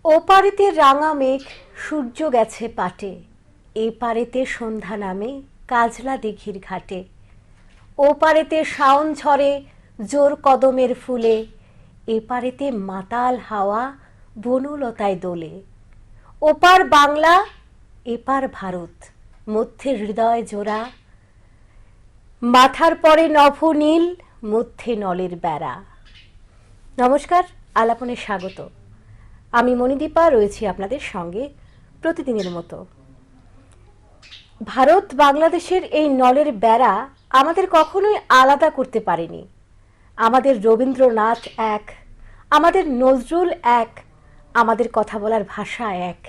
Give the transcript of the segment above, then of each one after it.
ওপারেতে রাঙা মেঘ সূর্য গেছে পাটে, এ পারেতে সন্ধ্যা নামে কাজলা দিঘির ঘাটে। ওপারেতে শাওন ঝরে জোর কদমের ফুলে, এ পারেতে মাতাল হাওয়া বনলতায় দোলে। ওপার বাংলা এপার ভারত, মধ্যে হৃদয় জোড়া, মাথার পরে নভনীল, মধ্যে নলের বেড়া। নমস্কার, আলাপনে স্বাগত। আমি মণিদীপা রয়েছি আপনাদের সঙ্গে প্রতিদিনের মতো। ভারত বাংলাদেশের এই নলের বেড়া আমাদের কখনোই আলাদা করতে পারেনি। আমাদের রবীন্দ্রনাথ এক, আমাদের নজরুল এক, আমাদের কথা বলার ভাষা এক।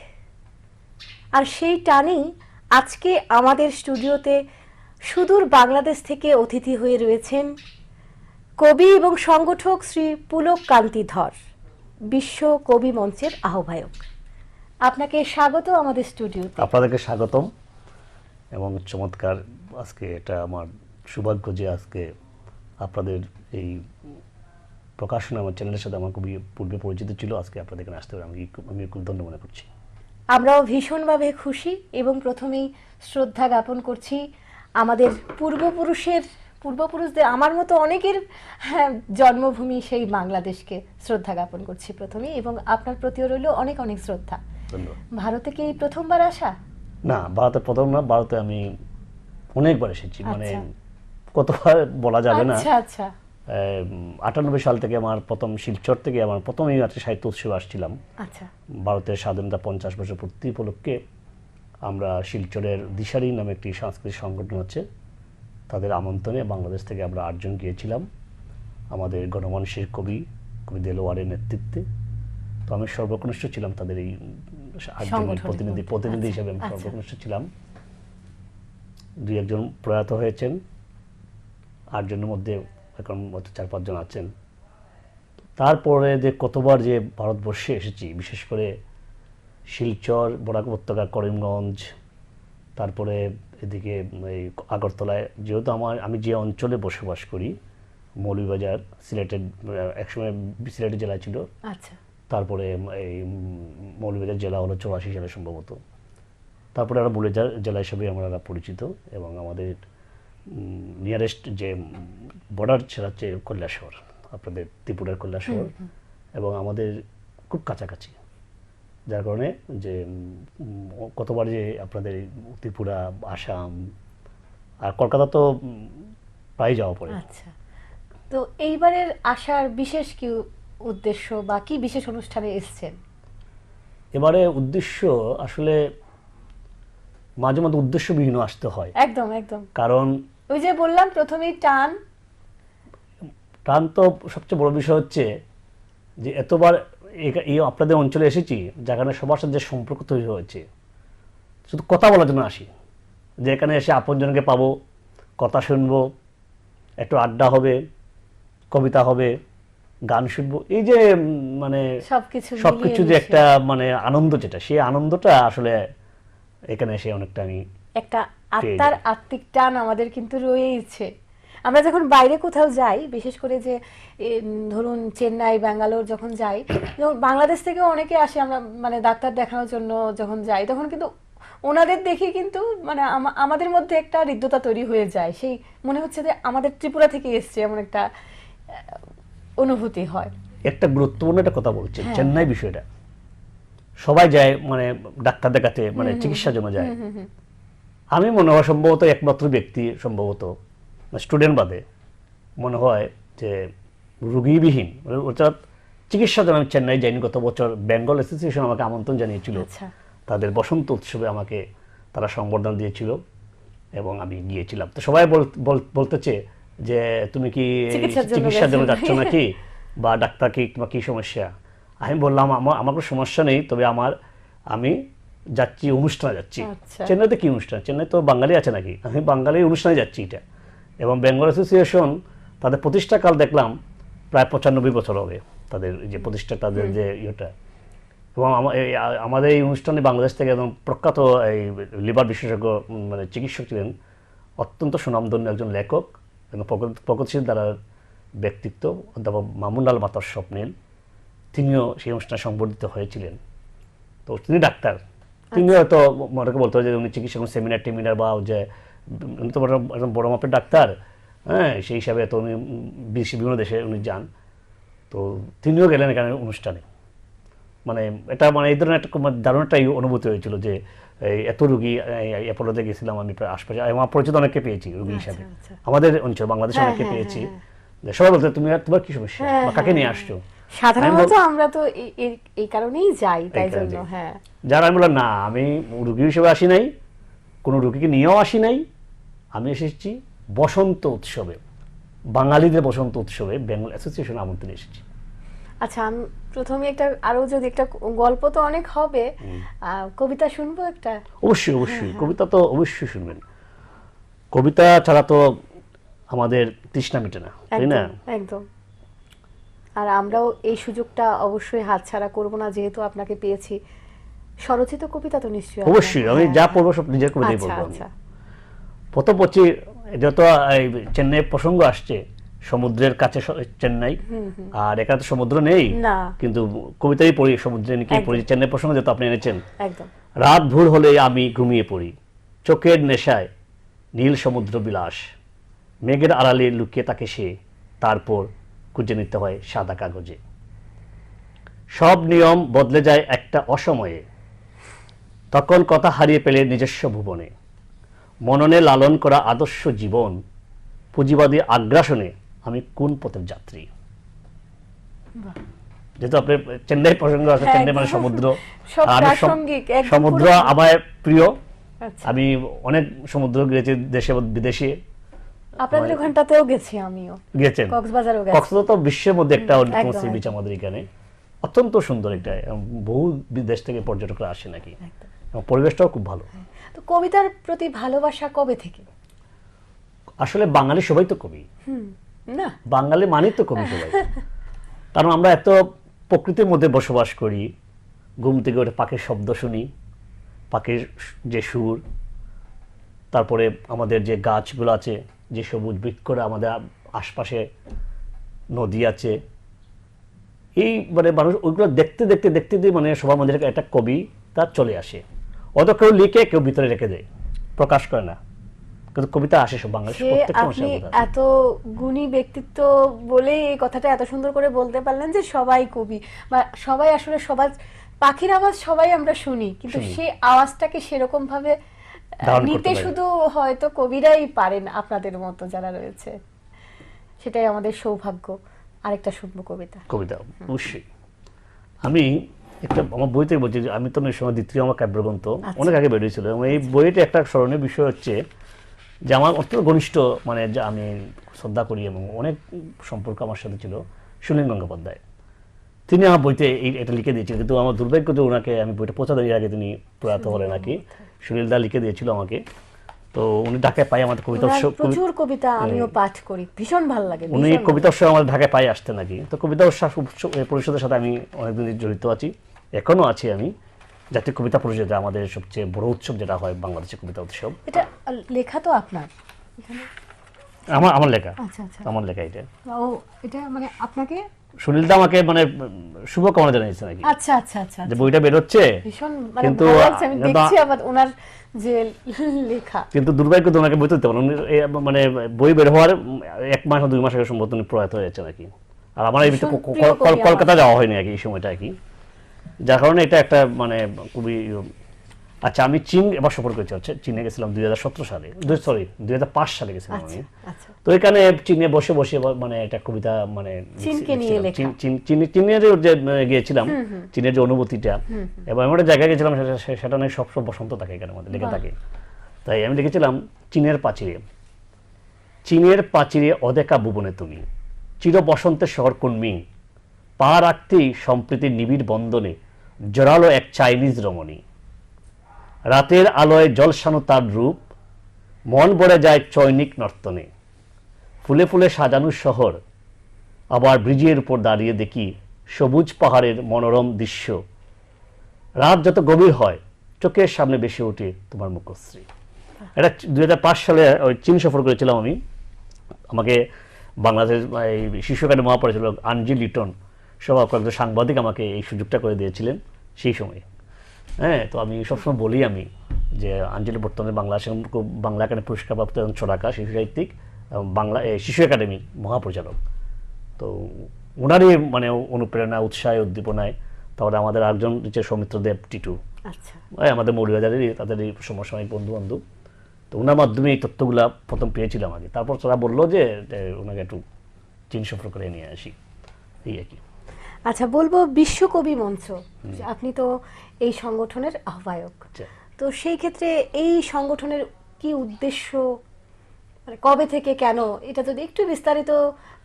আর সেই টানেই আজকে আমাদের স্টুডিওতে সুদূর বাংলাদেশ থেকে অতিথি হয়ে রয়েছেন কবি এবং সংগঠক শ্রী পুলক কান্তি ধর, বিশ্ব কবি মঞ্চের আহ্বায়ক। আপনাকে স্বাগত আমাদের স্টুডিওতে। আপনাদেরকে স্বাগতম এবং চমৎকার। আজকে এটা আমার সৌভাগ্য যে আজকে আপনাদের এই প্রকাশনা আমার চ্যানেলের সাথে আমার খুবই পূর্বে পরিচিত ছিল। আজকে আপনাদের এখানে আসতে পারে আমি খুব ধন্য মনে করছি। আমরাও ভীষণভাবে খুশি এবং প্রথমেই শ্রদ্ধা জ্ঞাপন করছি আমাদের পূর্বপুরুষদের, আমার মতো অনেকের জন্মভূমি সেই বাংলাদেশকে শ্রদ্ধা জ্ঞাপন করছি প্রথমেই, এবং আপনার প্রতিও রইল অনেক অনেক শ্রদ্ধা। ধন্যবাদ। ভারতে কি এই প্রথমবার আসা? না, ভারতে প্রথম না, ভারতে আমি অনেকবার এসেছি, মানে কতবার বলা যাবে না। আচ্ছা আচ্ছা। 98 সাল থেকে আমার প্রথম শিলচর থেকে আমার প্রথম এই সাহিত্য উৎসবে আসছিলাম। আচ্ছা। ভারতের স্বাধীনতা 50 বছর পূর্তি উপলক্ষে আমরা শিলচরের দিশারি নামে একটি সাংস্কৃতিক সংগঠন আছে, তাদের আমন্ত্রণে বাংলাদেশ থেকে আমরা 8 জন গিয়েছিলাম আমাদের গণমানুষের কবি দেলোয়ারের নেতৃত্বে। তো আমি সর্বকনিষ্ঠ ছিলাম তাদের এই 8 জনের প্রতিনিধি হিসেবে আমি সর্বকনিষ্ঠ ছিলাম। 2-1 জন প্রয়াত হয়েছেন, 8 জনের মধ্যে এখন 4-5 জন আছেন। তারপরে যে কতবার যে ভারতবর্ষে এসেছি, বিশেষ করে শিলচর, বরাক উপত্যকা, করিমগঞ্জ, তারপরে এদিকে এই আগরতলায়, যেহেতু আমি যে অঞ্চলে বসবাস করি, মৌলভীবাজার, সিলেটের একসময় সিলেটের জেলা ছিল। আচ্ছা। তারপরে এই মৌলভীবাজার জেলা হলো 84 সালে সম্ভবত। তারপরে আমরা বুলেজার জেলা হিসেবে আমরা পরিচিত, এবং আমাদের নিয়ারেস্ট যে বর্ডার সেটা হচ্ছে কৈলাসহর, আপনাদের ত্রিপুরার কৈলাসহর, এবং আমাদের খুব কাছাকাছি, যার কারণে যে কতবার যে আপনাদের ত্রিপুরা, আসাম আর কলকাতা তো প্রায় যাওয়া পড়ে। আচ্ছা, তো এইবারের আসার বিশেষ কি উদ্দেশ্য বা কি বিশেষ অনুষ্ঠানে এসেছেন? এবারে উদ্দেশ্য আসলে মাঝে মাঝে উদ্দেশ্যবিহীন আসতে হয়। একদম একদম। কারণ ওই যে বললাম প্রথমেই টান তো সবচেয়ে বড় বিষয় হচ্ছে যে এতবার এই আপনাদের অঞ্চলে এসেছি, যেখানে সবার সাথে যে সম্পর্ক তৈরি হয়েছে, শুধু কথা বলার জন্য আসি, যে এখানে এসে আপনজনকে পাবো, কথা শুনবো, একটু আড্ডা হবে, কবিতা হবে, গান শুনবো, এই যে মানে সবকিছু যে একটা মানে আনন্দ, যেটা সেই আনন্দটা আসলে এখানে এসে অনেকটা আমি একটা আত্মার আত্মিক টান আমাদের কিন্তু রয়েইছে। আমরা যখন বাইরে কোথাও যাই, বিশেষ করে যে ধরুন চেন্নাই, ব্যাঙ্গালোর যখন যাই, যখন বাংলাদেশ থেকে অনেকে আসে, আমরা মানে ডাক্তার দেখানোর জন্য যখন যাই, তখন কিন্তু ওনাদের দেখে কিন্তু মানে আমাদের মধ্যে একটা হৃদ্যতা তৈরি হয়ে যায়, সেই মনে হচ্ছে যে আমাদের ত্রিপুরা থেকে এসছে, এমন একটা অনুভূতি হয়। একটা গুরুত্বপূর্ণ একটা কথা বলছেন, চেন্নাই বিষয়টা সবাই যায় মানে ডাক্তার দেখাতে, মানে চিকিৎসার জন্য যায়। আমি মনে হয় সম্ভবত একমাত্র ব্যক্তি, সম্ভবত স্টুডেন্ট বাদে মনে হয় যে রুগীবিহীন, অর্থাৎ চিকিৎসার জন্য আমি চেন্নাই যাইনি। গত বছর বেঙ্গল অ্যাসোসিয়েশন আমাকে আমন্ত্রণ জানিয়েছিল, তাদের বসন্ত উৎসবে আমাকে তারা সংবর্ধনা দিয়েছিল এবং আমি গিয়েছিলাম। তো সবাই বলতেছে যে তুমি কি চিকিৎসার জন্য যাচ্ছ নাকি, বা ডাক্তার কি, তোমার কি সমস্যা? আমি বললাম আমার কোনো সমস্যা নেই, তবে আমি যাচ্ছি অনুষ্ঠানে যাচ্ছি। চেন্নাইতে কি অনুষ্ঠান? চেন্নাই তো বাঙালি আছে নাকি? আমি বাঙালির অনুষ্ঠানে যাচ্ছি এটা। এবং বেঙ্গল অ্যাসোসিয়েশন তাদের প্রতিষ্ঠাকাল দেখলাম প্রায় 95 বছর হবে তাদের যে প্রতিষ্ঠা, তাদের যে ইয়েটা। এবং আমাদের এই অনুষ্ঠানে বাংলাদেশ থেকে একদম প্রখ্যাত এই লিভার বিশেষজ্ঞ মানে চিকিৎসক ছিলেন, অত্যন্ত সুনামধন্য একজন লেখক এবং প্রগতিশীল দ্বারার ব্যক্তিত্ব, অধ্যাপক মামুন লাল মাতার স্বপ্নিল, তিনিও সেই অনুষ্ঠানে সংবর্ধিত হয়েছিলেন। তো তিনি ডাক্তার, তিনি হয়তো মনে বলতো যে উনি চিকিৎসা সেমিনার টেমিনার বা যে উনি তো একদম বড় মাপের ডাক্তার, হ্যাঁ, সেই হিসাবে তো উনি বিভিন্ন দেশে উনি যান। তো তিনিও গেলেন এখানে অনুষ্ঠানে। মানে এটা মানে এই ধরনের একটা দারুণ একটা অনুভূতি হয়েছিল যে এত রুগী অ্যাপোলোতে গেছিলাম আমি, প্রায় আশপাশে আমার পরিচিত অনেককে পেয়েছি রুগী হিসাবে, আমাদের অঞ্চল বাংলাদেশে অনেককে পেয়েছি। সবাই বলতে তুমি তোমার কি সমস্যা বা কাকে নিয়ে আসছো, সাধারণত আমরা তো এই কারণেই যাই, তাই জন্য। হ্যাঁ, যারা আমি বললাম না, আমি রুগী হিসেবে আসি নাই, কোনো রুগীকে নিয়েও আসি নাই, আমি এসেছি বসন্ত উৎসবে, বাঙালিদের বসন্ত উৎসবে বেঙ্গল অ্যাসোসিয়েশন আমন্ত্রণে এসেছি। আচ্ছা, আমি প্রথমে আরো যদি একটা গল্প তো অনেক হবে, কবিতা শুনবো একটা? অবশ্যই অবশ্যই, কবিতা তো অবশ্যই শুনবেন। কবিতা ছাড়া তো আমাদের তৃষ্ণা মিটে না, তাই না? একদম। আর আমরাও এই সুযোগটা অবশ্যই হাতছাড়া করব না, যেহেতু আপনাকে পেয়েছি। স্বরচিত কবিতা তো নিশ্চয়ই? অবশ্যই, আমি যা পড়বো সব নিজের কবিতাই পড়বো। প্রথম পড়ছি, যত চেন্নাই প্রসঙ্গ আসছে, সমুদ্রের কাছে চেন্নাই, আর এখানে তো সমুদ্র নেই, কিন্তু কবিতাই পড়ি সমুদ্রে নিয়ে পড়ি। চেন্নাই প্রসঙ্গ যেহেতু আপনি এনেছেন, একদম। রাত ভোর হলে আমি ঘুমিয়ে পড়ি, চোখের নেশায় নীল সমুদ্র বিলাস, মেঘের আড়ালে লুকিয়ে থাকে সে, তারপর খুঁজে নিতে হয় সাদা কাগজে। সব নিয়ম বদলে যায় একটা অসময়ে, তখন কথা হারিয়ে পেলে নিজস্ব ভুবনে, মননে লালন করা আদর্শ জীবন, পুঁজিবাদী আগ্রাসনে আমি কোন পথের যাত্রী। যেহেতু আপনার চেন্নাই প্রসঙ্গ আছে, চেন্নাই মানে সমুদ্র, সমুদ্র আমার প্রিয়। আমি অনেক সমুদ্র গেছি, দেশে বিদেশে। আপনাদের ওখানটাতেও গেছি আমিও। গেছেন? কক্সবাজারও গেছি। কক্সবাজার তো বিশ্বের মধ্যে একটা অন্যতম সি বিচ আমাদের এখানে, অত্যন্ত সুন্দর। এটা বহু বিদেশ থেকে পর্যটকরা আসে নাকি, পরিবেশটাও খুব ভালো। তো কবিতার প্রতি ভালোবাসা কবে থেকে? আসলে বাঙালি সবাই তো কবি না, বাঙালি মানে তো কবি সবাই। কারণ আমরা এত প্রকৃতির মধ্যে বসবাস করি, ঘুম থেকে ওঠে পাখির শব্দ শুনি, পাখির যে সুর, তারপরে আমাদের যে গাছগুলো আছে, যে সবুজ বৃক্ষরা, আমাদের আশপাশে নদী আছে, এই মানে মানুষ ওইগুলো দেখতে দেখতে দেখতে দিয়ে মানে সবার মধ্যে একটা কবি তার চলে আসে। অত কেউ লিখে, কেউ ভিতরে রেখে দেয়, প্রকাশ করে না, কিন্তু কবিতা আসে সব বাংলাদেশের প্রত্যেকটা মানুষের মধ্যে। এত গুণী ব্যক্তিত্ব বলে এই কথাটা এত সুন্দর করে বলতে পারলেন যে সবাই কবি, বা সবাই আসলে সবার পাখির আওয়াজ সবাই আমরা শুনি, কিন্তু সেই আওয়াজটাকে সেরকম ভাবে নিতে শুধু হয়তো কবিরাই পারেন, আপনাদের মতো যারা রয়েছে। সেটাই আমাদের সৌভাগ্য। আরেকটা শুনবো কবিতা। কবিতা অবশ্যই। আমি একটা আমার বইতে বলছি, আমি তো ওই সময় দ্বিতীয় আমার কাব্যগ্রন্থ অনেক আগে বেরিয়েছিল, এবং এই বইটা একটা স্মরণীয় বিষয় হচ্ছে যে আমার অত্যন্ত ঘনিষ্ঠ, মানে যা আমি শ্রদ্ধা করি এবং অনেক সম্পর্ক আমার সাথে ছিল, সুনীল গঙ্গোপাধ্যায়। তিনি আমার বইতে এটা লিখে দিয়েছিলেন, কিন্তু আমার দুর্ভাগ্য যে ওনাকে আমি বইটা পৌঁছা দেওয়ার আগে তিনি প্রয়াত হলেন নাকি। সুনীল দা লিখে দিয়েছিল আমাকে। তো উনি ঢাকায় পাই আমাদের কবিতা উৎসব, প্রচুর কবিতা আমিও পাঠ করি, ভীষণ ভালো লাগে। উনি কবিতা উৎসব আমাদের ঢাকায় পাই আসতে নাকি। তো কবিতা উৎসব পরিষদের সাথে আমি অনেকদিন জড়িত আছি, এখনো আছি আমি। জাতীয় কবিতা পরিষদ আমাদের সবচেয়ে বড় উৎসব যেটা হয় বাংলাদেশের কবিতা উৎসব। এটা লেখা তো আপনার এখানে? আমার লেখা। আচ্ছা আচ্ছা, আমার লেখা এটা। ও, এটা মানে আপনাকে সুনীল দা আমাকে মানে শুভকামনা জানিয়েছে নাকি। আচ্ছা আচ্ছা আচ্ছা, যে বইটা বের হচ্ছে, ভীষণ মানে ভালো লাগছে, আমি দেখছি আবার ওনার যে লেখা। কিন্তু দুর্ভাগ্য তো ওনাকে বই তুলতে পারেন, মানে বই বের হওয়ার 1 মাস 2 মাস আগে সম্ভবত উনি প্রয়াত হয়েছে নাকি। আর আমার এই কলকাতা যাওয়া হয়নি আর কি এই সময়টা আর কি, যার কারণে এটা একটা মানে খুবই। আচ্ছা, আমি চীন এবার সফর করেছি, হচ্ছে চীনে গেছিলাম 2017 সালে, 2005 সালে গেছিলাম আমি। তো এখানে চীনে বসে বসে মানে একটা কবিতা মানে চীনের যে গিয়েছিলাম, চীনের যে অনুভূতিটা, এবং এমন একটা জায়গায় গেছিলাম সেটা নিয়ে সব বসন্ত থাকে এখানে আমাদের লেগে থাকে। তাই আমি লিখেছিলাম, চীনের পাচিরে, চীনের পাচিরে অদেখা ভুবনে তুমি, চির বসন্তের শহর কুনমিং, পা রাখতেই সম্প্রীতির নিবিড় বন্ধনে জোরালো এক চাইনিজ রমণী, রাতের আলোয় জলসানো তার রূপ, মন ভরে যায় চৈনিক নর্তনে, ফুলে ফুলে সাজানো শহর, আবার ব্রিজের উপর দাঁড়িয়ে দেখি সবুজ পাহাড়ের মনোরম দৃশ্য, রাত যত গভীর হয় চোখের সামনে ভেসে ওঠে তোমার মুখশ্রী। এটা 2005 সালে ওই চীন সফর করেছিলাম আমি। আমাকে বাংলাদেশ এই শিশু একাডেমি মহাপরিচালক আনজি লিটন সহ কয়েকজন সাংবাদিক আমাকে এই সুযোগটা করে দিয়েছিলেন সেই সময়ে। হ্যাঁ, তো আমি সবসময় বলি আমি যে আঞ্জলি বর্তমানে বাংলা একাডেমি পুরস্কারপ্রাপ্ত একজন ছড়াকা শিশু সাহিত্যিক এবং বাংলা শিশু একাডেমির মহাপরিচালক। তো ওনারই মানে অনুপ্রেরণা, উৎসাহ, উদ্দীপনায় তারপরে আমাদের একজন যে সৌমিত্র দেব টিটু, আচ্ছা, আমাদের মৌলবাজারেরই, তাদেরই সমসাময়িক বন্ধু বান্ধব। তো ওনার মাধ্যমে এই তথ্যগুলা প্রথম পেয়েছিলাম আগে, তারপর তারা বললো যে ওনাকে একটু চীন সফর করে নিয়ে আসি, এই আর কি। আচ্ছা, বলবো বিশ্বকবি মঞ্চ, আপনি তো এই সংগঠনের আহ্বায়ক, আচ্ছা। তো সেই ক্ষেত্রে এই সংগঠনের কি উদ্দেশ্য, মানে কবে থেকে, কেন, এটা যদি একটু বিস্তারিত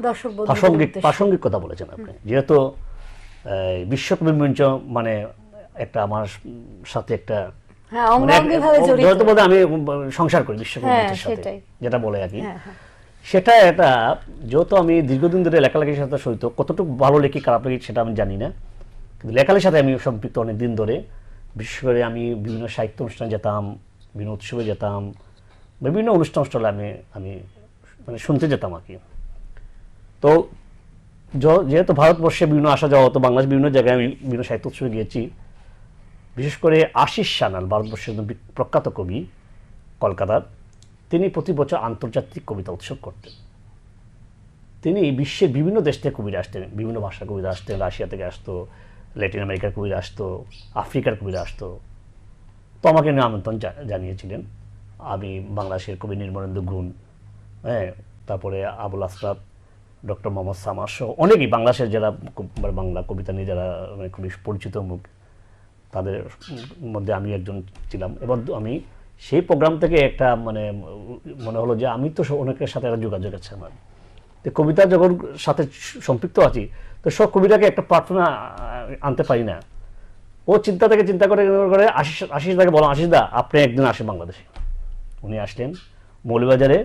দর্শক প্রাসঙ্গিক কথা বলেছেন আপনি। যেহেতু বিশ্বকবি মঞ্চ মানে একটা আমার সাথে একটা বলতে আমি সংসার করি বিশ্বকবি মঞ্চের সাথে, যেটা বলে আর কি। সেটা এটা যেহেতু আমি দীর্ঘদিন ধরে লেখালেখির সাথে সহিত, কতটুকু ভালো লেখি খারাপ লেখি সেটা আমি জানি না, কিন্তু লেখালেখির সাথে আমি সম্পৃক্ত অনেক দিন ধরে। বিশেষ করে আমি বিভিন্ন সাহিত্য অনুষ্ঠানে যেতাম, বিভিন্ন উৎসবে যেতাম, বিভিন্ন অনুষ্ঠান আমি মানে শুনতে যেতাম আর কি। তো যেহেতু ভারতবর্ষে বিভিন্ন আসা যাওয়া হতো, বাংলাদেশ বিভিন্ন জায়গায় আমি বিভিন্ন সাহিত্য উৎসবে গিয়েছি। বিশেষ করে আশিস সান্যাল, ভারতবর্ষের প্রখ্যাত কবি কলকাতার, তিনি প্রতি বছর আন্তর্জাতিক কবিতা উৎসব করতেন। তিনি বিশ্বের বিভিন্ন দেশ থেকে কবিরা আসতেন, বিভিন্ন ভাষার কবিরা আসতেন, রাশিয়া থেকে আসতো, ল্যাটিন আমেরিকার কবিরা আসতো, আফ্রিকার কবিরা আসতো। তো আমাকে আমন্ত্রণ জানিয়েছিলেন। আমি বাংলাদেশের কবি নির্মলেন্দু গুণ, হ্যাঁ, তারপরে আবুল আসরাফ, ডক্টর মোহাম্মদ সামাস সহ অনেকেই বাংলাদেশের যারা বাংলা কবিতা নিয়ে যারা খুবই পরিচিত মুখ, তাদের মধ্যে আমি একজন ছিলাম। এবং আমি সেই প্রোগ্রাম থেকে একটা মানে মনে হলো যে আমি তো অনেকের সাথে একটা যোগাযোগ আছে আমার, তো কবিতা যখন সাথে সম্পৃক্ত আছি, তো সব কবিতাকে একটা প্রার্থনা আনতে পারি না। ও চিন্তা করে আশিস দাকে বললাম, আশিস দা আপনি একদিন আসেন বাংলাদেশে। উনি আসলেন মৌলবাজারে,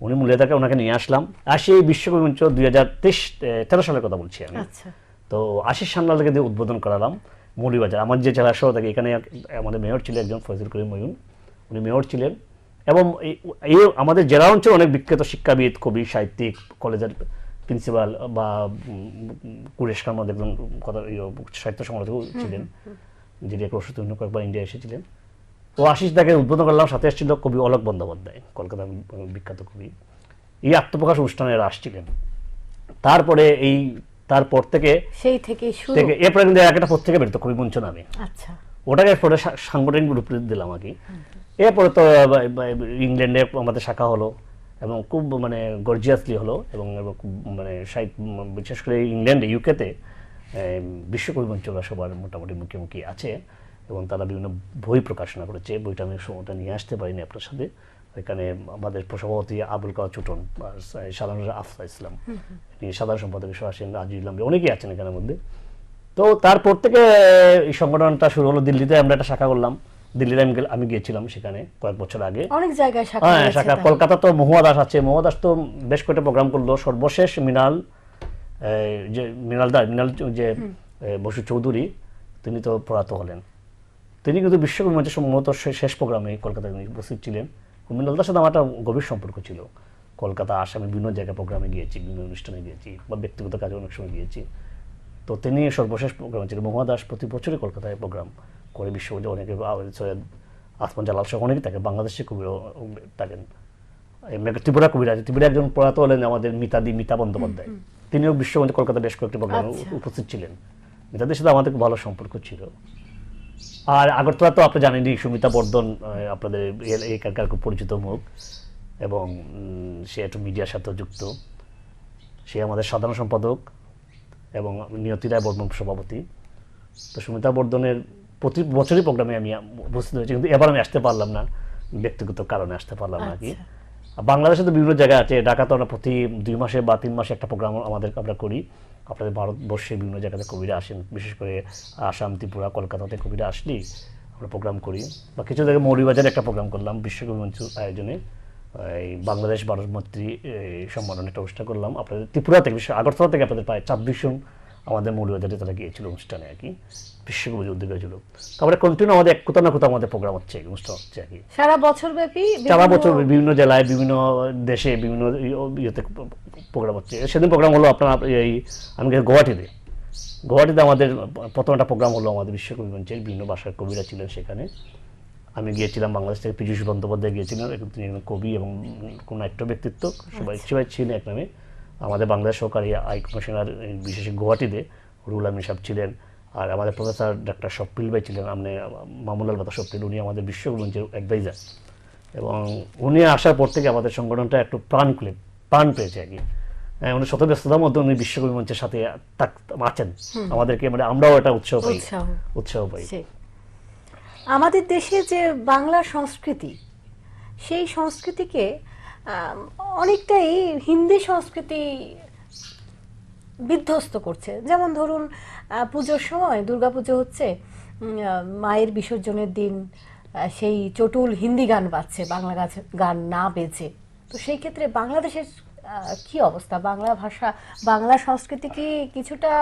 উনি মূল্যতাকে ওনাকে নিয়ে আসলাম। আসি এই বিশ্বকবি মঞ্চ 2013 সালের কথা বলছি আমি। তো আশিস সান্যালকে দিয়ে উদ্বোধন করালাম মৌলবাজার, আমার যে জেলা শহর থাকে। এখানে আমাদের মেয়র ছিলেন একজন ফজল করিম মঈন, উনি মেয়র ছিলেন। এবং এই আমাদের জেলা অঞ্চলে অনেক বিখ্যাত শিক্ষাবিদ, কবি, সাহিত্যিক, কলেজের প্রিন্সিপাল বা কুরেশ খান মধ্যে একজন সাহিত্য সমালোচক ছিলেন, যিনি কয়েকবার ইন্ডিয়া এসেছিলেন। ও আশিস দাকে উদ্বোধন করলাম, সাথে এসেছিল কবি অলোক বন্দ্যোপাধ্যায়, কলকাতার বিখ্যাত কবি। এই আত্মপ্রকাশ অনুষ্ঠানে এরা আসছিলেন। তারপরে তারপর থেকে এরপরে কিন্তু একটা পত্রিকা বেরোতো কবি মঞ্চ নামে, ওটাকে পরে সাংগঠনিক রূপ দিলাম আর কি। এরপরে তো ইংল্যান্ডে আমাদের শাখা হলো এবং খুব মানে গর্জিয়াসলি হলো, এবং মানে বিশেষ করে ইংল্যান্ডে, ইউকেতে বিশ্বকবি মঞ্চ সবার মোটামুটি মুখোমুখি আছে, এবং তারা বিভিন্ন বই প্রকাশনা করেছে। বইটা আমি সময়টা নিয়ে আসতে পারিনি আপনার সাথে। এখানে আমাদের সভাপতি আবুল কালাম চুটন, সাধারণ আফসা ইসলাম, সাধারণ সম্পাদক আসেন, আজিজুল ইসলাম, অনেকেই আছেন এখানের মধ্যে। তো তারপর থেকে এই সংগঠনটা শুরু হলো। দিল্লিতে আমরা একটা শাখা করলাম, দিল্লিতে আমি গিয়েছিলাম সেখানে কয়েক বছর আগে, অনেক জায়গায় শাখা। কলকাতা তো মহুয়া দাস আছে, মহুয়া দাস তো বেশ কয়েকটা প্রোগ্রাম করলো। সর্বশেষ মৃণাল যে বসু চৌধুরী, তিনি তো প্রয়াত হলেন। তিনি কিন্তু বিশ্বকবি মঞ্চের সম্ভবত শেষ প্রোগ্রামে কলকাতায় উপস্থিত ছিলেন। মৃণালদার সাথে আমার একটা গভীর সম্পর্ক ছিল। কলকাতা, আসামে বিভিন্ন জায়গায় প্রোগ্রামে গিয়েছি, বিভিন্ন অনুষ্ঠানে গিয়েছি, বা ব্যক্তিগত কাজে অনেক সময় গিয়েছি। তো তিনি সর্বশেষ প্রোগ্রামে ছিলেন। মহুয়া দাস প্রতি বছরই কলকাতায় প্রোগ্রাম করে, বিশ্ববিদ্যালয়ে অনেকে, সৈয়দ আসমান জালাল সহ অনেকে থাকেন, বাংলাদেশের কবিরাও থাকেন। ত্রিপুরা কবিরা আছে, ত্রিপুরা একজন প্রয়াত হলেন আমাদের মিতা বন্দ্যোপাধ্যায়, তিনিও বিশ্বমঞ্চে কলকাতা বেশ কয়েকটি প্রোগ্রামে উপস্থিত ছিলেন। মিতাদের সাথে আমাদের খুব ভালো সম্পর্ক ছিল। আর আগরতলা তো আপনি জানেনই, সুমিতা বর্ধন আপনাদের এখানকার খুব পরিচিত মুখ, এবং সে একটু মিডিয়ার সাথেও যুক্ত। সে আমাদের সাধারণ সম্পাদক এবং নিয়তি রায় বর্মন সভাপতি। তো সুমিতা বর্ধনের প্রতি বছরই প্রোগ্রামে আমি উপস্থিত হয়েছি, কিন্তু এবার আমি আসতে পারলাম না, ব্যক্তিগত কারণে আসতে পারলাম না কি। বাংলাদেশে তো বিভিন্ন জায়গায় আছে, ঢাকাতে আমরা প্রতি 2 মাসে বা 3 মাসে একটা প্রোগ্রাম আমরা করি। আপনাদের ভারতবর্ষে বিভিন্ন জায়গাতে কবিরা আসেন, বিশেষ করে আসাম, ত্রিপুরা, কলকাতাতে কবিরা আসলেই আমরা প্রোগ্রাম করি। বা কিছু জায়গায় মৌলবাজারে একটা প্রোগ্রাম করলাম বিশ্বকবি মঞ্চ আয়োজনে, এই বাংলাদেশ ভারত মৈত্রী সম্মাননে একটা অনুষ্ঠান করলাম। আপনাদের ত্রিপুরা থেকে, আগরতলা থেকে আপনাদের প্রায় 24 জন আমাদের মৌলবাজারে তারা গিয়েছিল অনুষ্ঠানে আর কি, বিশ্বকবি উদ্যোগ হয়েছিল। তারপরে কন্টিনিউ আমাদের কোথাও না কোথাও আমাদের প্রোগ্রাম হচ্ছে, অনুষ্ঠান হচ্ছে আর কি, সারা বছর বিভিন্ন জেলায়, বিভিন্ন দেশে, বিভিন্ন ইয়েতে প্রোগ্রাম হচ্ছে। সেদিন প্রোগ্রাম হলো আপনার আমি গৌহাটিতে, গুয়াহাটিতে আমাদের প্রথম একটা প্রোগ্রাম হলো আমাদের বিশ্বকবি মঞ্চের, বিভিন্ন ভাষার কবিরা ছিলেন সেখানে। আমি গিয়েছিলাম, বাংলাদেশ থেকে পীযূষ বন্দ্যোপাধ্যায় গিয়েছিলেন, তিনি একজন কবি এবং কোন নাট্য ব্যক্তিত্ব, সবাই ছিলেন এক নামে। আমাদের বাংলাদেশ সহকারী হাই কমিশনার বিশেষ গুয়াহাটিতে রুহুল আমিন সাহেব ছিলেন, আর আমাদের প্রফেসর ডাক্তার স্বপ্নিল ভাই ছিলেন, আপনি মামুনুল বাতা স্বপ্নিল, উনি আমাদের বিশ্বকবি মঞ্চের অ্যাডভাইজার। এবং উনি আসার পর থেকে আমাদের সংগঠনটা একটু প্রাণ পেয়েছে আর কি। উনি শত ব্যস্ততার মধ্যে উনি বিশ্বকবি মঞ্চের সাথে আছেন আমাদেরকে, মানে আমরাও এটা উৎসাহ পাই। আমাদের দেশে যে বাংলা সংস্কৃতি, সেই সংস্কৃতিকে অনেকটাই হিন্দি সংস্কৃতি বিধ্বস্ত করছে। যেমন ধরুন পুজোর সময়, দুর্গাপুজো হচ্ছে, মায়ের বিসর্জনের দিন সেই চটুল হিন্দি গান বাজছে, বাংলা গান না বেজে। তো সেই ক্ষেত্রে বাংলাদেশের কি অবস্থা? বাংলা ভাষা, বাংলা সংস্কৃতি কি কিছুটা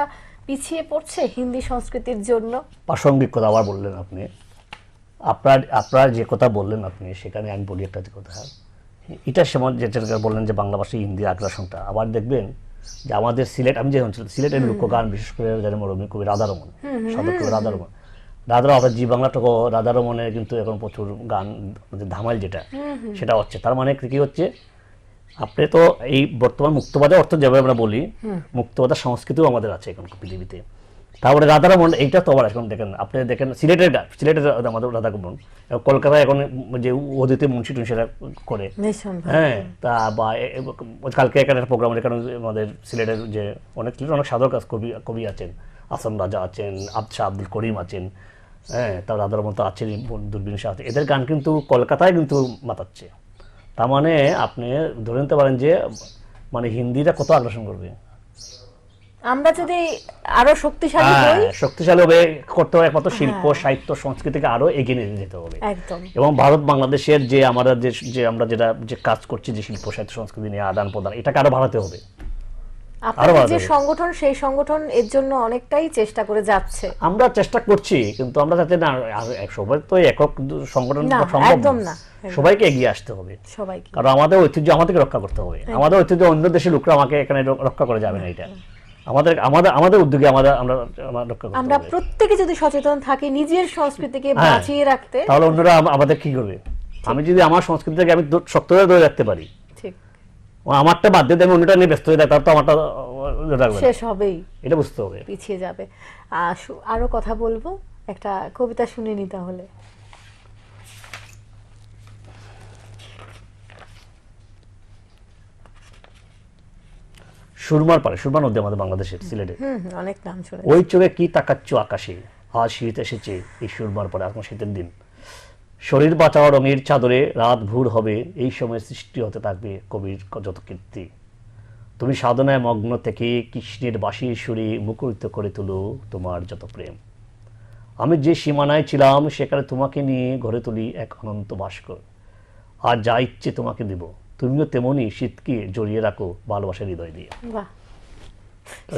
পিছিয়ে পড়ছে হিন্দি সংস্কৃতির জন্য? প্রাসঙ্গিক কথা আবার বললেন আপনি, আপনার যে কথা বললেন আপনি, সেখানে আমি বলি একটা কথা, এটা সেমন যেটা বললেন যে বাংলা ভাষায় হিন্দি আগ্রাসনটা, আবার দেখবেন যে আমাদের সিলেট, আমি যে অঞ্চল সিলেটের লোকগান, বিশেষ করে জানেন মরমী কবি রাধারমন, সাধক কবি রাধারমন, রাধারমন জি বাংলাটুকু রাধারমনের কিন্তু এখন প্রচুর গান, ধামাইল যেটা, সেটা হচ্ছে। তার মানে কি হচ্ছে, আপনি তো এই বর্তমান মুক্তবাদের অর্থ যেভাবে আমরা বলি, মুক্তবাদের সংস্কৃতিও আমাদের আছে এখন পৃথিবীতে। তারপরে রাধারমন, এইটা তো আবার এখন দেখেন, আপনি দেখেন সিলেটের গান, সিলেটের আমাদের রাধারমন, কলকাতায় এখন যে অদিতি মুন্সি টুন্সিরা করে, হ্যাঁ, তা বা কালকে এখানে একটা প্রোগ্রাম, এখানে আমাদের সিলেটের যে অনেক সাধক কবি আছেন, আসাম রাজা আছেন, শাহ আব্দুল করিম আছেন, হ্যাঁ, তার রাধারমন তো আছেন, দূরবীন শাহ আছে, এদের গান কিন্তু কলকাতায় কিন্তু মাতাচ্ছে। তার মানে আপনি ধরে নিতে পারেন যে মানে হিন্দিটা কত আগ্রাসন করবে। আমরা যদি আরো শক্তিশালী হবে করতে হবে, একমাত্র শিল্প সাহিত্য সংস্কৃতিকে আরো এগিয়ে নিয়ে যেতে হবে একদম। এবং ভারত বাংলাদেশের যে আমরা আমরা যে কাজ করছি, যে শিল্প সাহিত্য সংস্কৃতি নিয়ে আদান প্রদান, এটাকে আরো বাড়াতে হবে। আপনাদের যে সংগঠন, সেই সংগঠন এর জন্য অনেকটাই চেষ্টা করে যাচ্ছে। আমরা চেষ্টা করছি, কিন্তু আমরা যাতে না, সবাই তো একক সংগঠন সম্ভব না, সবাইকে এগিয়ে আসতে হবে, সবাইকে, কারণ আমাদের ঐতিহ্য আমাদেরকে রক্ষা করতে হবে। আমাদের ঐতিহ্য অন্য দেশের লোকরা আমাকে এখানে রক্ষা করে যাবে না, এটা আমাদের উদ্যোগে আমরা প্রত্যেকে যদি সচেতন থাকি নিজের সংস্কৃতিকে বাঁচিয়ে রাখতে, তাহলে অন্যরা আমাদের কি করবে? আমি যদি আমার সংস্কৃতিকে আমি শক্ত ধরে রাখতে পারি, ঠিক, আমারটা বাদ দিয়ে আমি অন্যটা নিয়ে ব্যস্ত হয়ে থাকি, তাহলে তো আমারটা শেষ হবেই, এটা বুঝতে হবে, পিছিয়ে যাবে। আরো কথা বলবো, একটা কবিতা শুনে নি তাহলে। সুরমার পারে, সুরমা নদী আমাদের বাংলাদেশের সিলেটে, অনেক নাম শুনে। ওই চোখে কি তাকাচ্ছ আকাশে, আজ শীত এসেছে এই সুরমার পারে, এখন শীতের দিন, শরীর বাঁচাও রঙের চাদরে, রাত ভোর হবে, এই সময় সৃষ্টি হতে থাকবে কবির যত কীর্তি। তুমি সাধনায় মগ্ন থেকে কৃষ্ণের বাঁশির সুরে মুখরিত করে তুলো তোমার যত প্রেম। আমি যে সীমানায় ছিলাম, সেখানে তোমাকে নিয়ে গড়ে তুলি এক অনন্ত ভাস্কর। আর যা ইচ্ছে তোমাকে দিব, তুমিও তেমনি শীতকে জড়িয়ে রাখো ভালোবাসার হৃদয় দিয়ে।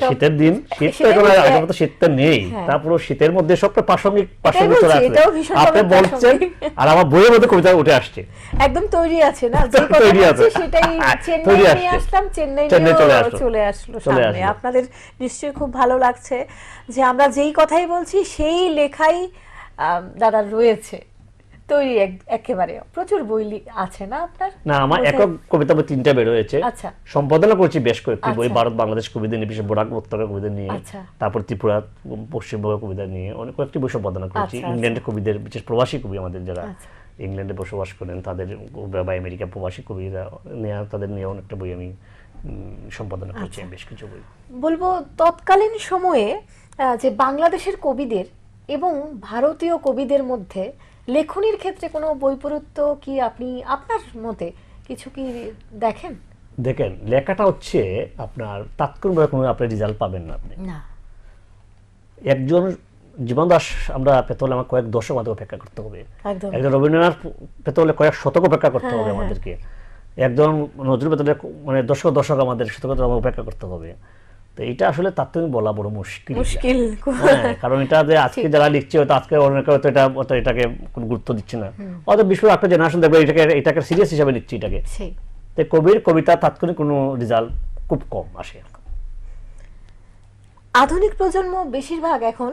শীতের দিন, শীত তো এখন আগের মতো শীতটা নেই, তারপরে শীতের মধ্যে সবটা প্রাসঙ্গিক চলে আসছে, আপনি বলছেন, আর আমার বইয়ের মধ্যে কবিতা উঠে আসছে, একদম তৈরি আছে না, যে কথা আছে সেটাই চেন্নাই নিয়ে আসলাম, চেন্নাই চলে আসলো সামনে। আপনাদের নিশ্চয়ই খুব ভালো লাগছে যে আমরা যেই কথাই বলছি সেই লেখাই দাদা রয়েছে তৈরি, একেবারে প্রচুর বই আছে না আপনার? না, আমার একক কবিতা বই 3টা বের হয়েছে, সম্পাদনা করছি বেশ কয়েকটি বই, ভারত বাংলাদেশ কবিদের নিয়ে, বিশেষ বরাক উপত্যকা কবিদের নিয়ে, তারপর ত্রিপুরা পশ্চিমবঙ্গ কবিতা নিয়ে অনেক কয়েকটি বই সম্পাদনা করেছি। ইংল্যান্ডের কবিদের, বিশেষ প্রবাসী কবি আমাদের যারা ইংল্যান্ডে বসবাস করেন, তাদের বা আমেরিকা প্রবাসী কবিরা নিয়ে, তাদের নিয়ে অনেকটা বই আমি সম্পাদনা করেছি, বেশ কিছু বই। বলবো তৎকালীন সময়ে যে বাংলাদেশের কবিদের এবং ভারতীয় কবিদের মধ্যে লেখনির ক্ষেত্রে কোনো বৈপরীত্য কি আপনি আপনার মতে কিছু কি দেখেন? দেখেন, লেখাটা হচ্ছে আপনার তাৎক্ষণিকভাবে কোনো আপনি রেজাল্ট পাবেন না। আপনি না, একজন জীবন দাস আমরা পেতে হলে আমার কয়েক দশক আমাদের অপেক্ষা করতে হবে, একজন রবীন্দ্রনাথ পেতে হলে কয়েক শতক অপেক্ষা করতে হবে আমাদেরকে, একজন নজরুল পেতে হলে মানে দশক আমাদের শতক অপেক্ষা করতে হবে। তো এটা আসলে তাৎক্ষণিক বলা বড় মুশকিল, কারণ এটা যে আজকে যারা লিখছে, হয়তো আজকে অনেকে হয়তো এটাকে কোনো গুরুত্ব দিচ্ছে না, হয়তো বিশ্ব একটা জেনারেশন দেখবে এটাকে সিরিয়াস হিসাবে নিচ্ছে এটাকে। তো কবির কবিতা তাৎক্ষণিক কোনো রেজাল্ট খুব কম আসে। আধুনিক প্রজন্ম বেশিরভাগ এখন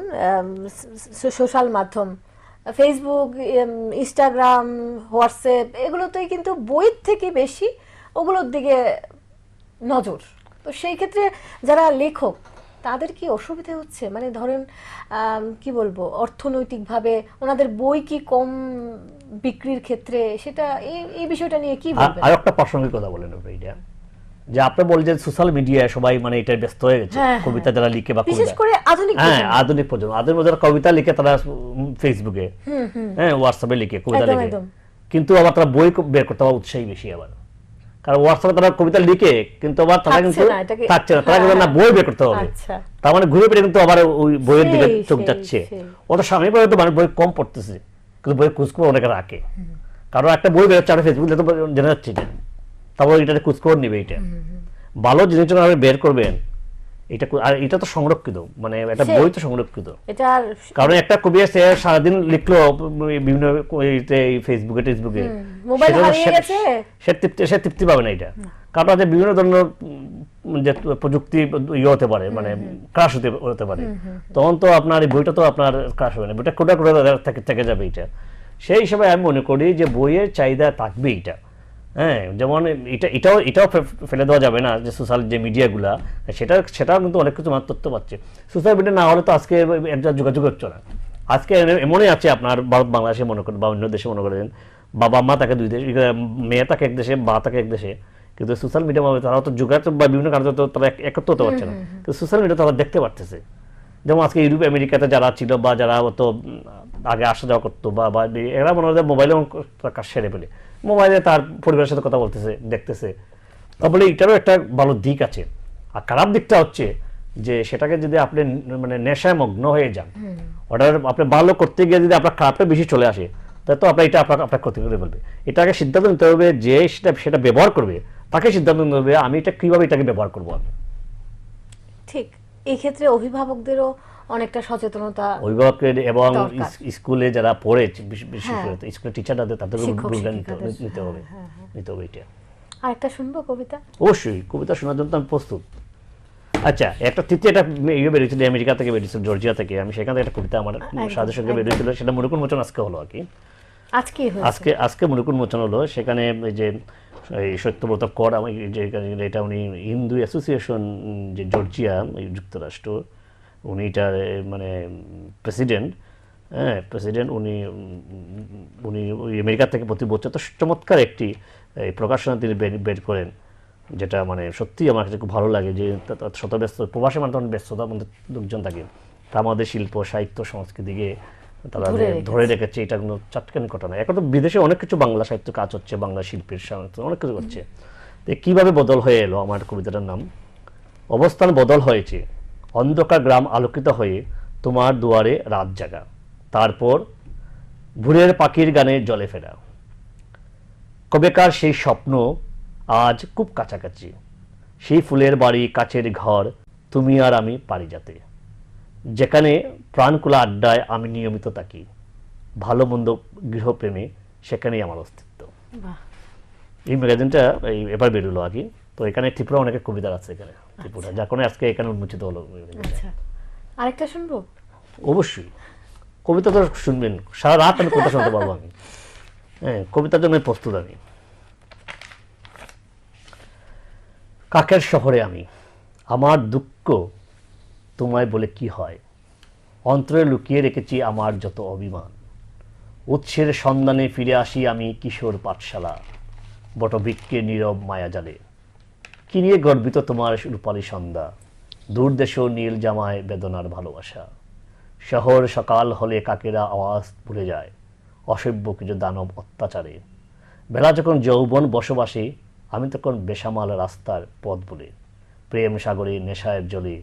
সোশ্যাল মাধ্যম, ফেসবুক, ইনস্টাগ্রাম, হোয়াটসঅ্যাপ, এগুলোতেই কিন্তু বইয়ের থেকে বেশি ওগুলোর দিকে নজর। তো সেই ক্ষেত্রে যারা লেখক তাদের কি অসুবিধা হচ্ছে? মানে ধরেন কি বলবো, অর্থনৈতিকভাবে ওনাদের বই কি কম বিক্রির ক্ষেত্রে, সেটা এই বিষয়টা নিয়ে কি বলবেন? আর একটা প্রাসঙ্গিক কথা বলেন এইটা, যে আপনি বলছেন সোশ্যাল মিডিয়ায় সবাই মানে এটা ব্যস্ত হয়ে গেছে, কবিতা যারা লিখে বা বিশেষ করে আধুনিক আধুনিক প্রজন্ম, আধুনিক যারা কবিতা লিখে তারা ফেসবুকে, হোয়াটসঅ্যাপে লিখে কবিতা লিখে, কিন্তু আবার তারা বই বের করতে আবার উৎসাহী বেশি। আবার কারণ হোয়াটসঅ্যাপে তারা কবিতা লিখে কিন্তু আবার তারা কিন্তু থাকছে না, তারা কিন্তু না বই বের করতে হবে, তার মানে ঘুরে ফিরে কিন্তু আবার ওই বইয়ের দিকে চোখ যাচ্ছে। ওটা স্বামী পরে তো মানে বই কম পড়তেছে, কিন্তু বই খোঁজখবর অনেকে রাখে, কারণ একটা বই বের হচ্ছে ফেসবুকে তো জেনে যাচ্ছে না, তারপর এটা খোঁজখবর নিবে। এটা ভালো জিনিস যখন আপনি বের করবেন, এটা আর এটা তো সংরক্ষিত, মানে একটা বই তো সংরক্ষিত। কারণ একটা কবি আছে সারাদিন লিখলো বিভিন্ন ফেসবুকে টেসবুকে, সে তৃপ্তি পাবে না এটা, কারণ বিভিন্ন ধরনের যে প্রযুক্তি ইয়ে হতে পারে, মানে ক্রাশ হতে পারে, তখন তো আপনার এই বইটা তো আপনার ক্রাশ হবে না, বইটা কোটা কোটা থেকে যাবে। এটা সেই হিসাবে আমি মনে করি যে বইয়ের চাহিদা থাকবে এটা। হ্যাঁ, যেমন এটাও ফেলে দেওয়া যাবে না যে সোশ্যাল যে মিডিয়াগুলা সেটাও কিন্তু অনেক কিছু তথ্য পাচ্ছে। সোশ্যাল মিডিয়া না হলে তো আজকে একটা যোগাযোগ হচ্ছে না। আজকে এমনই আছে আপনার ভারত বাংলাদেশে মনে করেন বা অন্য দেশে মনে করেন, বাবা মা তাকে দুই দেশ, মেয়ে তাকে এক দেশে, বা তাকে এক দেশে, কিন্তু সোশ্যাল মিডিয়া তারা তো যোগাযোগ বা বিভিন্ন কারণে তো তারা একত্র হতে পারছে না, কিন্তু সোশ্যাল মিডিয়া তারা দেখতে পারতেছে। যেমন আজকে ইউরোপ আমেরিকাতে যারা ছিল বা যারা অত আগে আসা যাওয়া করতো বা এরা মনে হয় মোবাইলে কাজ সেরে ফেলে, মোবাইলে তার পরিবারের সাথে কথা বলতেছে, দেখতেছে। তারপরে এটারও একটা ভালো দিক আছে, আর খারাপ দিকটা হচ্ছে যে সেটাকে যদি আপনি মানে নেশায় মগ্ন হয়ে যান, ওটার আপনি ভালো করতে গিয়ে যদি আপনার খারাপটা বেশি চলে আসে, তাহলে তো আপনার এটা আপনার ক্ষতি করে ফেলবে। এটাকে সিদ্ধান্ত নিতে হবে, যে সেটা ব্যবহার করবে তাকে সিদ্ধান্ত নিতে হবে আমি এটা কিভাবে এটাকে ব্যবহার করবো। আমি ঠিক এই ক্ষেত্রে অভিভাবকদেরও অনেকটা সচেতনতা, অভিভাবকের এবং স্কুলে যারা পড়ে, বিশেষ করে স্কুলের টিচাররা, তাদেরকে নিতে হবে এটা। আরেকটা শুনবো কবিতা? অবশ্যই, কবিতা শোনার জন্য আমি প্রস্তুত। আচ্ছা, একটা তৃতীয় একটা ইয়ে বেরিয়েছিল, আমেরিকা থেকে বেরিয়েছিল, জর্জিয়া থেকে, আমি সেখান থেকে একটা কবিতা আমার সাথে সঙ্গে বেরিয়েছিল, সেটা মুরুকুল মোচন আজকে হলো আর কি। আজকে মুরুকুল মোচন হলো। সেখানে যে সত্যব্রত কর, এটা উনি হিন্দু অ্যাসোসিয়েশন যে জর্জিয়া যুক্তরাষ্ট্র, উনি এটার মানে প্রেসিডেন্ট, প্রেসিডেন্ট উনি ওই আমেরিকা থেকে প্রতি বছর তো চমৎকার একটি প্রকাশনা তিনি বের করেন, যেটা মানে সত্যি আমার কাছে খুব ভালো লাগে। যে শত ব্যস্ত প্রবাসী মানে তখন ব্যস্ততার মধ্যে লোকজন থাকে, তা আমাদের শিল্প সাহিত্য সংস্কৃতিকে তারা ধরে রেখেছে। এটা কোনো চাটকানি ঘটনা। এখন তো বিদেশে অনেক কিছু বাংলা সাহিত্য কাজ হচ্ছে, বাংলা শিল্পের সাহিত্য অনেক কিছু হচ্ছে। তো কীভাবে বদল হয়ে এলো, আমার কবিতাটার নাম অবস্থান বদল হয়েছে, অন্ধকার গ্রাম আলোকিত হয়ে তোমার দুয়ারে রাত জাগা, তারপর ভোরের পাখির গানে জলে ফেরা, কবেকার সেই স্বপ্ন আজ খুব কাছাকাছি, সেই ফুলের বাড়ি কাছের ঘর তুমি আর আমি পারিজাতে, যেখানে প্রাণকুলা আড্ডায় আমি নিয়মিত থাকি, ভালো মন্দ গৃহপ্রেমে সেখানেই আমার অস্তিত্ব। এই ম্যাগাজিনটা এবার বেরোলো আগে, তো এখানে ত্রিপুরা অনেক কবিতা আছে এখানে, ত্রিপুরা যার কারণে আজকে এখানে উন্মোচিত হলো। আরেকটা শুনবো? অবশ্যই, কবিতা তো শুনবেন, সারা রাত আমি কবিতা শুনতে পারবো আমি। হ্যাঁ, কবিতার জন্য প্রস্তুত আমি। কাকের শহরে আমি, আমার দুঃখ তোমায় বলে কি হয়, অন্তরে লুকিয়ে রেখেছি আমার যত অভিমান, উৎসের সন্ধানে ফিরে আসি আমি কিশোর পাঠশালা, বটবৃক্ষের নীরব মায়াজালে, কি নিয়ে গর্বিত তোমার রূপালী সন্ধ্যা, দূরদেশ নীল জামায় বেদনার ভালোবাসা, শহর সকাল হলে কাকেরা আওয়াজ ভুলে যায়, অসভ্য কিছু দানব অত্যাচারে, বেলা যখন যৌবন বসবাসে আমি তখন বেসামাল রাস্তার পথ বলে, প্রেম সাগরে নেশায় জলে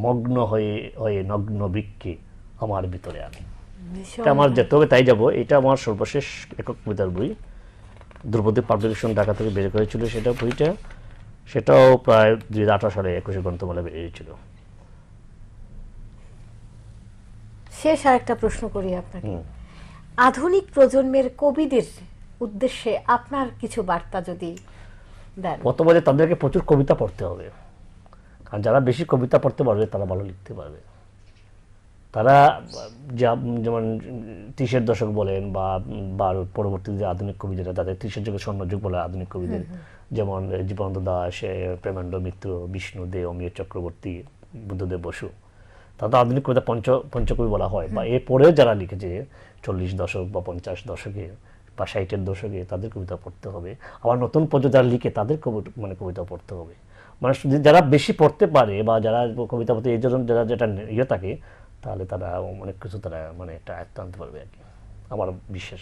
মগ্ন হয়ে নগ্ন বৃক্ষে আমার ভিতরে আমি। এটা আমার যেতে হবে তাই যাব। এটা আমার সর্বশেষ একক কবিতার বই, দ্রৌপদী পাবলিকেশন ঢাকা থেকে বের করেছিল সেটা বইটা, সেটাও প্রায় 2018 সালে 21 গ্রন্থমেলা বেরিয়েছিল। শেষ আরেকটা প্রশ্ন করি আপনাকে, আধুনিক প্রজন্মের কবিদের উদ্দেশ্যে আপনার কিছু বার্তা যদি দেন। প্রথমে তাদেরকে প্রচুর কবিতা পড়তে হবে, আর যারা বেশি কবিতা পড়তে পারবে তারা ভালো লিখতে পারবে। তারা যেমন 30-এর দশক বলেন বা পরবর্তী যে আধুনিক কবি যারা, তাদের 30-এর যুগে স্বর্ণযুগ বলে আধুনিক কবিদের, যেমন জীবনানন্দ দাশ, প্রেমানন্দ মিত্র, বিষ্ণু দে, অমিয় চক্রবর্তী, বুদ্ধদেব বসু, তারা তো আধুনিক কবিতা পঞ্চকবি বলা হয়। বা এরপরে যারা লিখেছে 40 দশক বা 50 দশকে বা 60-এর দশকে, তাদের কবিতা পড়তে হবে। আবার নতুন প্রজন্ম যারা লিখে তাদের কবিতা পড়তে হবে। মানে যারা বেশি পড়তে পারে বা যারা কবিতা পড়তে এই জন্য যারা যেটা ইয়ে থাকে, তাহলে তারা অনেক কিছু তারা মানে একটা আয়ত্ত আনতে পারবে আর কি, আমার বিশ্বাস।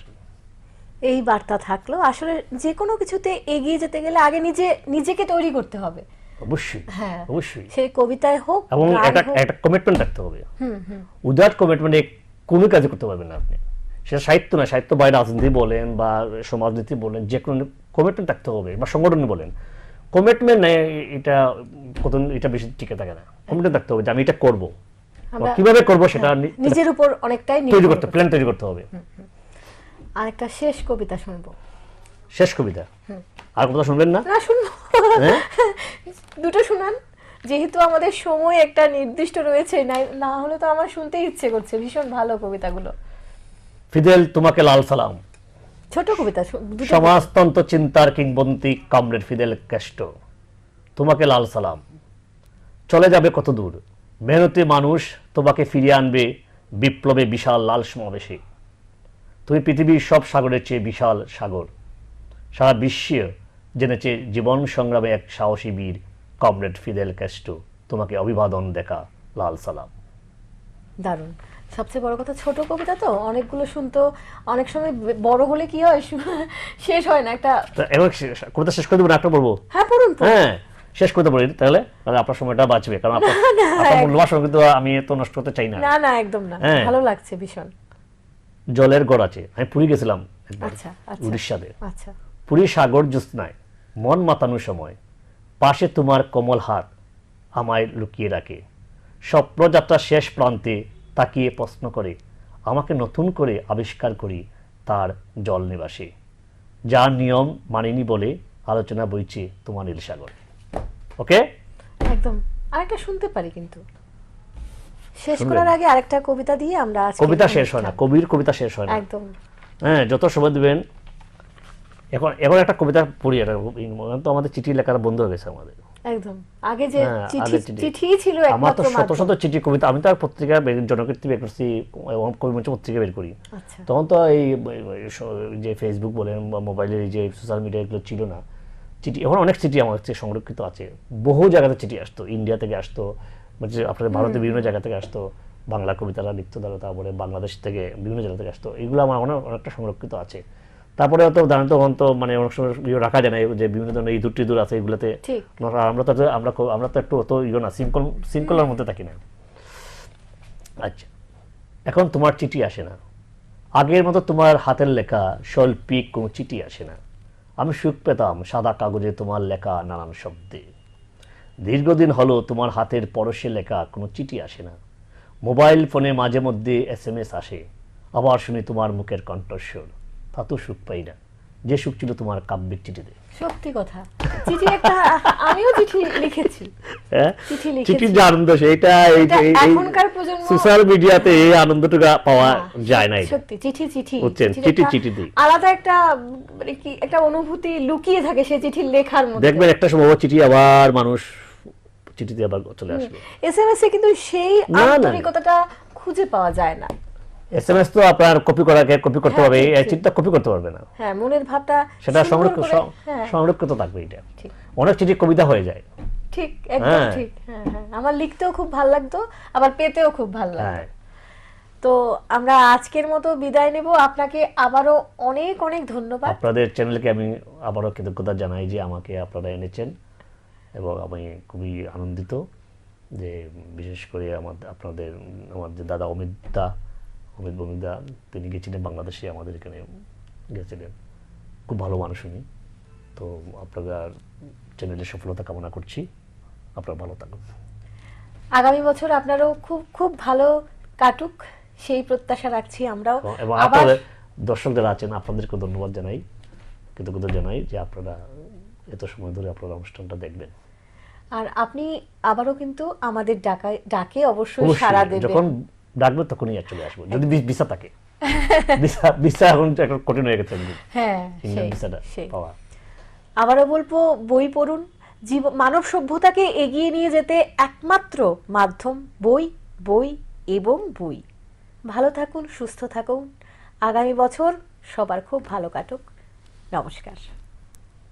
এই বার্তা থাকলো, আসলে যে কোনো কিছুতে এগিয়ে যেতে গেলে আগে নিজেকে তৈরি করতে হবে। অবশ্যই, হ্যাঁ, অবশ্যই। সেই কবিতায় হোক, এবং একটা কমিটমেন্ট রাখতে হবে। উইদাউট কমিটমেন্টে কোনো কাজ করতে পারবেন না আপনি। সেটা সাহিত্য না, সাহিত্য বা রাজনীতি বলেন বা সমাজনীতি বলেন, যে কোনো কমিটমেন্ট রাখতে হবে। বা সংগঠন বলেন, কমিটমেন্ট নেই, এটা বেশি টিকে থাকে না। কমিটমেন্ট রাখতে হবে যে আমি এটা করব, কিভাবে করব সেটা নিজের উপর অনেকটাই প্ল্যান তৈরি করতে হবে। আরেকটা শেষ কবিতা শুনবো। শেষ কবিতা? আর কথা শুনবেন না? না, শুনবো। দুটো শুনান, যেহেতু আমাদের সময় একটা নির্দিষ্ট রয়েছে, না হলে তো আমার শুনতে ইচ্ছে করছে। ভীষণ ভালো কবিতাগুলো। ফিদেল, তোমাকে লাল সালাম। ছোট কবিতা, সমাজতন্ত্র চিন্তার কিংবদন্তি কমরেড ফিদেল ক্যাস্ট্রো, তোমাকে লাল সালাম। চলে যাবে কত দূর, মেহনতি মানুষ তোমাকে ফিরিয়ে আনবে বিপ্লবে বিশাল লাল সমাবেশে। তুমি পৃথিবীর সব সাগরের চেয়ে বিশাল সাগর, সারা বিশ্বে জেনেছে জীবন সংগ্রামে এক সাহসী বীর কমরেড ফিদেল ক্যাস্ট্রো, তোমাকে অভিবাদন দেখা লাল সালাম। দারুণ। সবচেয়ে বড় কথা, ছোট কবিতা তো অনেকগুলো শুনতো, অনেক সময় বড় হলে কি হয়, শেষ হয় না। একটা কবিতা শেষ করে দেবো না, একটা বলবো? হ্যাঁ, পড়ুন। হ্যাঁ, শেষ করতে পারি তাহলে আপনার সময়টা বাঁচবে, কারণ আপনার মূল্যবান সময় কিন্তু আমি তো নষ্ট করতে চাই না। না না, একদম না, ভালো লাগছে ভীষণ। জলের গড় আছে, আমি পুরী গেছিলাম আচ্ছা, উড়িষ্যাতে। আচ্ছা। পুরী সাগর জ্যোৎস্নায় মন মাতানোর সময় পাশে তোমার কোমল হাত আমায় লুকিয়ে রাখে। স্বপ্নযাত্রার শেষ প্রান্তে তাকিয়ে প্রশ্ন করে, আমাকে নতুন করে আবিষ্কার করি তার জল নিবাসে। যার নিয়ম মানিনি বলে আলোচনা বইছে তোমার নীল সাগর। ওকে, একদম। আরেকটা শুনতে পারি, কিন্তু শেষ করার আগে আরেকটা কবিতা দিয়ে আমরা কবিতা শেষ হয় না, কবির কবিতা শেষ হয় না। একদম। হ্যাঁ, যত সময় দিবেন। এখন একটা কবিতা পড়ি, এটা তো আমাদের চিঠি লেখার বন্ধ হয়ে গেছে আমাদের। একদম। আগে যে চিঠি ছিল, আমার তো শত শত চিঠি কবিতা, আমি তো আর পত্রিকা জনকীর্তি বের করছি, কবিমঞ্চ পত্রিকা বের করি। তখন তো এই যে ফেসবুক বলেন বা মোবাইলের যে সোশ্যাল মিডিয়া এগুলো ছিল না। চিঠি, এখন অনেক চিঠি আমার কাছে সংরক্ষিত আছে। বহু জায়গাতে চিঠি আসতো, ইন্ডিয়া থেকে আসতো, আপনাদের ভারতের বিভিন্ন জায়গা থেকে আসতো, বাংলা কবিতারা লিখতো তারা, তারপরে বাংলাদেশ থেকে বিভিন্ন জায়গা থেকে আসতো। এগুলো আমার অনেকটা সংরক্ষিত আছে। তারপরে তো জানেন তো, তখন তো মানে অনেক সময় রাখা যায় না, যে বিভিন্ন ধরনের ইঁদুর টিঁদুর আছে এগুলোতে। আমরা তো একটু অত না, সিম্পলের মধ্যে থাকি না। আচ্ছা, এখন তোমার চিঠি আসে না, আগের মতো তোমার হাতের লেখা শৈল্পিক কোনো চিঠি আসে না। আমি সুখ পেতাম সাদা কাগজে তোমার লেখা নানান শব্দে। দীর্ঘদিন হলো তোমার হাতের পরশে লেখা কোনো চিঠি আসে না। মোবাইল ফোনে মাঝে মধ্যে SMS আসে, আবার শুনি তোমার মুখের কণ্ঠস্বর। তা তো সুখ পাই না যে সুখ ছিল তোমার কাব্যিক চিঠিতে। সত্যি কথা, চিঠি একটা, আমিও চিঠি লিখেছি। চিঠির যে আনন্দ, সেটা এখনকার প্রজন্ম সোশ্যাল মিডিয়াতে এই আনন্দটা পাওয়া যায় না। সত্যি, চিঠি আলাদা একটা মানে কি একটা অনুভূতি লুকিয়ে থাকে সেই চিঠি লেখার মধ্যে। দেখবেন একটা সময় চিঠি আবার মানুষ চিঠিতে আবার চলে আসবে। SMS এ কিন্তু সেই আন্তরিকতাটা খুঁজে পাওয়া যায় না। SMS তো আপনার কপি করতে হবে, এই চিঠিটা কপি করতে পারবে না। হ্যাঁ, মনের ভাবটা সেটা সংরক্ষিত থাকবে। এটা অনেক চিঠি কবিতা হয়ে যায়। ঠিক, একদম ঠিক। হ্যাঁ হ্যাঁ, আমার লিখতেও খুব ভালো লাগতো, আবার পেতেও খুব ভালো লাগতো। তো আমরা আজকের মতো বিদায় নেব। আপনাকে আবারও অনেক অনেক ধন্যবাদ। আপনাদের চ্যানেলকে আমি আবারও কৃতজ্ঞতা জানাই যে আমাকে আপনারা এনেছেন, এবং আমি খুবই আনন্দিত যে বিশেষ করে আমাদের দাদা অমিত বমিদা, তিনি গেছিলেন বাংলাদেশে, আমাদের এখানে গেছিলেন। খুব ভালো মানুষ উনি। তো আপনাদের চ্যানেলের সফলতা কামনা করছি, আপনারা ভালো থাকুন। আগামী বছর আপনারও খুব খুব ভালো কাটুক সেই প্রত্যাশা রাখছি আমরাও। এবং আপনাদের দর্শক যারা আছেন আপনাদেরকে ধন্যবাদ জানাই, কৃতজ্ঞতা জানাই যে আপনারা এত সময় ধরে আপনারা অনুষ্ঠানটা দেখবেন। আর আপনি আবারও কিন্তু আমাদের ডাকে অবশ্যই অবশ্যই, সাড়া দেবেন। যখন ডাকবে তখনই আর চলে আসবো, যদি ভিসা থাকে। ভিসা এখন তো এখন কঠিন হয়ে গেছে হ্যাঁ, ইন্ডিয়ান ভিসাটা সেই। পাওয়া। আবারও বলবো, বই পড়ুন। মানব সভ্যতাকে এগিয়ে নিয়ে যেতে একমাত্র মাধ্যম বই, বই এবং বই। ভালো থাকুন, সুস্থ থাকুন। আগামী বছর সবার খুব ভালো কাটুক। নমস্কার।